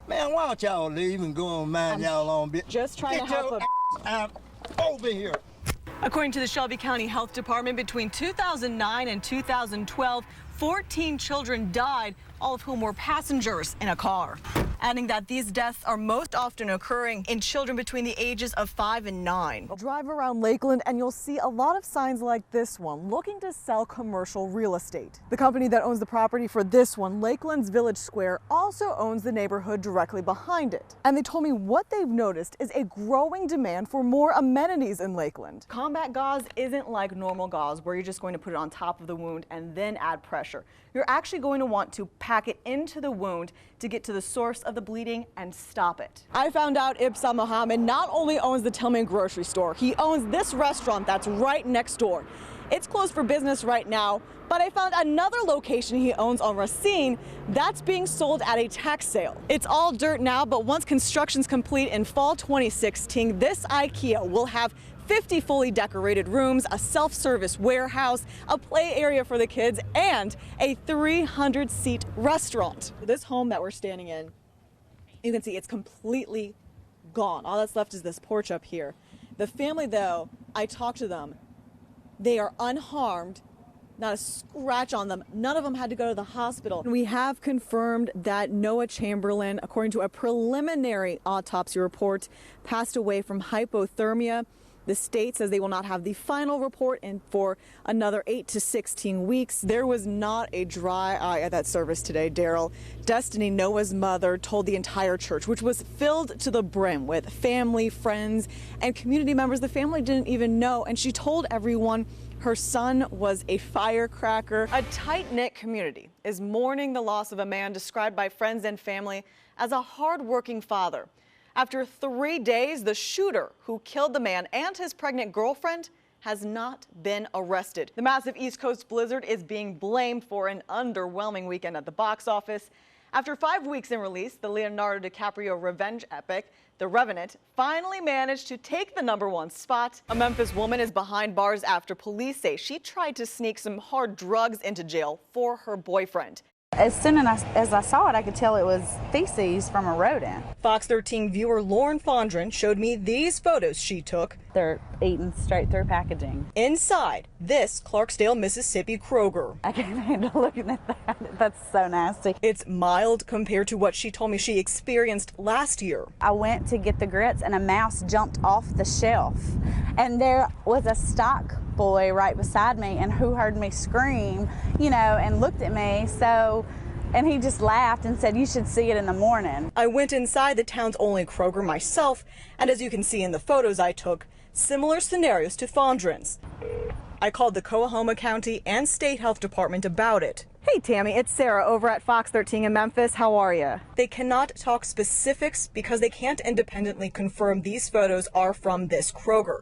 Man, why don't y'all leave and go on mind y'all own bit? Just trying to help out over here. According to the Shelby County Health Department, between 2009 and 2012, 14 children died, all of whom were passengers in a car. Adding that these deaths are most often occurring in children between the ages of 5 and 9. Drive around Lakeland and you'll see a lot of signs like this one looking to sell commercial real estate. The company that owns the property for this one, Lakeland's Village Square, also owns the neighborhood directly behind it. And they told me what they've noticed is a growing demand for more amenities in Lakeland. Combat gauze isn't like normal gauze where you're just going to put it on top of the wound and then add pressure. You're actually going to want to pack it into the wound to get to the source of the bleeding and stop it. I found out Ibsa Mohammed not only owns the Tillman grocery store, he owns this restaurant that's right next door. It's closed for business right now, but I found another location he owns on Racine that's being sold at a tax sale. It's all dirt now, but once construction's complete in fall 2016, this IKEA will have 50 fully decorated rooms, a self-service warehouse, a play area for the kids, and a 300-seat restaurant. This home that we're standing in, you can see it's completely gone. All that's left is this porch up here. The family, though, I talked to them. They are unharmed, not a scratch on them. None of them had to go to the hospital. We have confirmed that Noah Chamberlain, according to a preliminary autopsy report, passed away from hypothermia. The state says they will not have the final report in for another 8 to 16 weeks. There was not a dry eye at that service today, Daryl. Destiny, Noah's mother, told the entire church, which was filled to the brim with family, friends, and community members the family didn't even know. And she told everyone her son was a firecracker. A tight-knit community is mourning the loss of a man described by friends and family as a hard-working father. After 3 days, the shooter who killed the man and his pregnant girlfriend has not been arrested. The massive East Coast blizzard is being blamed for an underwhelming weekend at the box office. After 5 weeks in release, the Leonardo DiCaprio revenge epic, The Revenant, finally managed to take the #1 spot. A Memphis woman is behind bars after police say she tried to sneak some hard drugs into jail for her boyfriend. As soon as I saw it, I could tell it was feces from a rodent. Fox 13 viewer Lauren Fondren showed me these photos she took. They're eating straight through packaging. Inside this Clarksdale, Mississippi Kroger. I can't handle looking at that. That's so nasty. It's mild compared to what she told me she experienced last year. I went to get the grits and a mouse jumped off the shelf. And there was a stock boy right beside me and who heard me scream, and looked at me. And he just laughed and said, "You should see it in the morning." I went inside the town's only Kroger myself, and as you can see in the photos I took, similar scenarios to Fondren's. I called the Coahoma County and State Health Department about it. Hey Tammy, it's Sarah over at Fox 13 in Memphis. How are you? They cannot talk specifics because they can't independently confirm these photos are from this Kroger.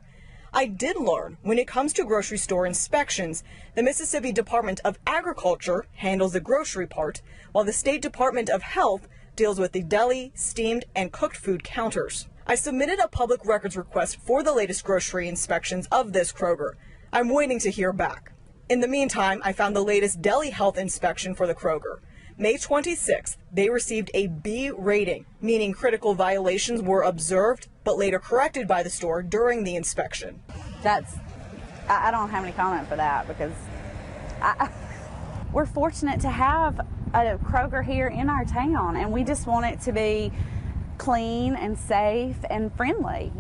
I did learn when it comes to grocery store inspections, the Mississippi Department of Agriculture handles the grocery part, while the State Department of Health deals with the deli, steamed, and cooked food counters. I submitted a public records request for the latest grocery inspections of this Kroger. I'm waiting to hear back. In the meantime, I found the latest deli health inspection for the Kroger. May 26th, they received a B rating, meaning critical violations were observed, but later corrected by the store during the inspection. I don't have any comment for that because we're fortunate to have a Kroger here in our town, and we just want it to be clean and safe and friendly.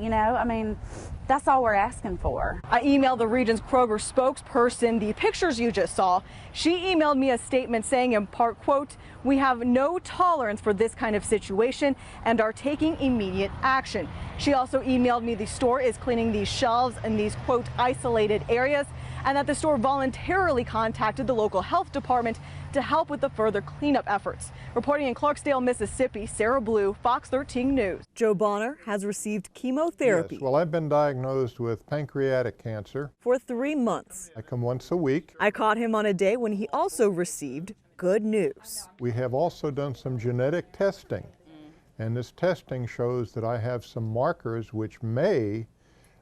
That's all we're asking for. I emailed the region's Kroger spokesperson the pictures you just saw. She emailed me a statement saying in part, quote, "We have no tolerance for this kind of situation and are taking immediate action." She also emailed me the store is cleaning these shelves in these, quote, isolated areas, and that the store voluntarily contacted the local health department to help with the further cleanup efforts. Reporting in Clarksdale, Mississippi, Sarah Bleau, Fox 13 News. Joe Bonner has received chemotherapy. Yes, well, I've been diagnosed with pancreatic cancer for 3 months. I come once a week. I caught him on a day when he also received good news. We have also done some genetic testing, and this testing shows that I have some markers which may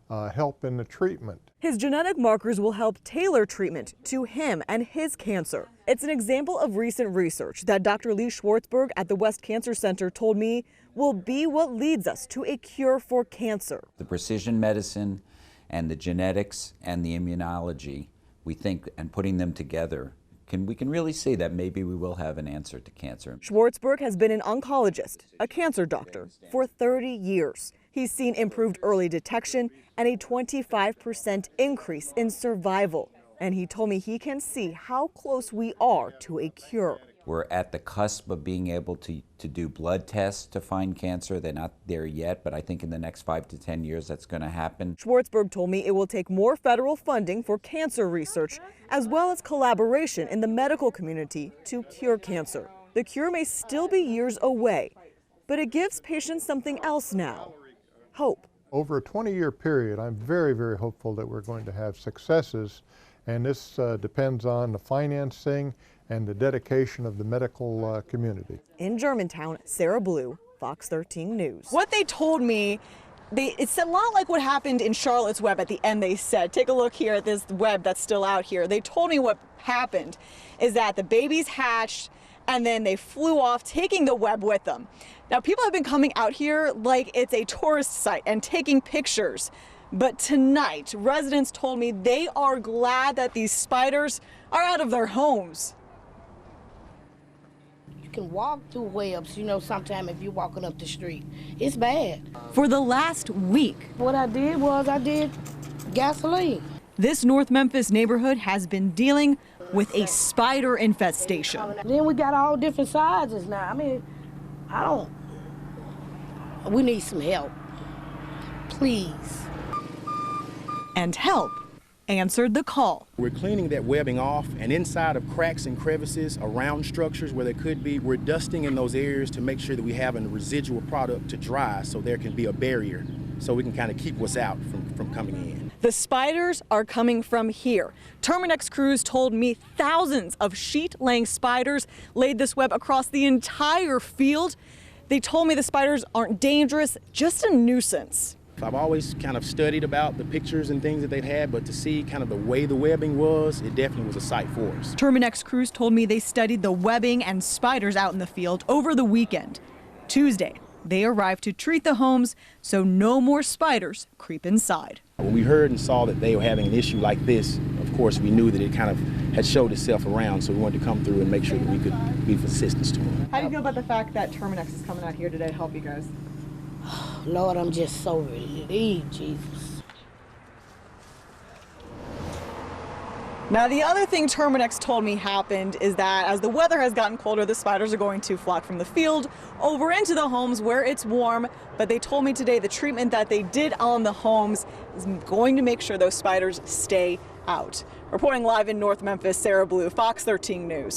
help in the treatment. His genetic markers will help tailor treatment to him and his cancer. It's an example of recent research that Dr. Lee Schwartzberg at the West Cancer Center told me will be what leads us to a cure for cancer. The precision medicine and the genetics and the immunology, we think, and putting them together, we can really see that maybe we will have an answer to cancer. Schwartzberg has been an oncologist, a cancer doctor, for 30 years. He's seen improved early detection and a 25% increase in survival. And he told me he can see how close we are to a cure. We're at the cusp of being able to do blood tests to find cancer. They're not there yet, but I think in the next 5 to 10 years that's going to happen. Schwartzberg told me it will take more federal funding for cancer research, as well as collaboration in the medical community to cure cancer. The cure may still be years away, but it gives patients something else now: hope. Over a 20-year period, I'm very, very hopeful that we're going to have successes, and this depends on the financing and the dedication of the medical community. In Germantown, Sarah Bleau, Fox 13 News. What they told me, it's a lot like what happened in Charlotte's Web at the end. They said, take a look here at this web that's still out here. They told me what happened is that the babies hatched and then they flew off, taking the web with them. Now, people have been coming out here like it's a tourist site and taking pictures. But tonight, residents told me they are glad that these spiders are out of their homes. You can walk through webs, you know, sometime if you're walking up the street. It's bad. For the last week, What I did was I did gasoline. this North Memphis neighborhood has been dealing with a spider infestation. Then we got all different sizes now. I mean, we need some help. Please. And help answered the call. We're cleaning that webbing off, and inside of cracks and crevices around structures where there could be, we're dusting in those areas to make sure that we have a residual product to dry so there can be a barrier so we can kind of keep what's out from coming in. The spiders are coming from here. Terminex crews told me thousands of sheet-laying spiders laid this web across the entire field. They told me the spiders aren't dangerous, just a nuisance. I've always kind of studied about the pictures and things that they'd had, but to see kind of the way the webbing was, it definitely was a sight for us. Terminex crews told me they studied the webbing and spiders out in the field over the weekend. Tuesday, they arrived to treat the homes so no more spiders creep inside. When we heard and saw that they were having an issue like this, of course, we knew that it kind of had showed itself around, so we wanted to come through and make sure that we could be of assistance to them. How do you feel about the fact that Terminex is coming out here today to help you guys? Lord, I'm just so relieved, Jesus. Now, the other thing Terminex told me happened is that as the weather has gotten colder, the spiders are going to flock from the field over into the homes where it's warm. But they told me today the treatment that they did on the homes is going to make sure those spiders stay out. Reporting live in North Memphis, Sarah Bleau, Fox 13 News.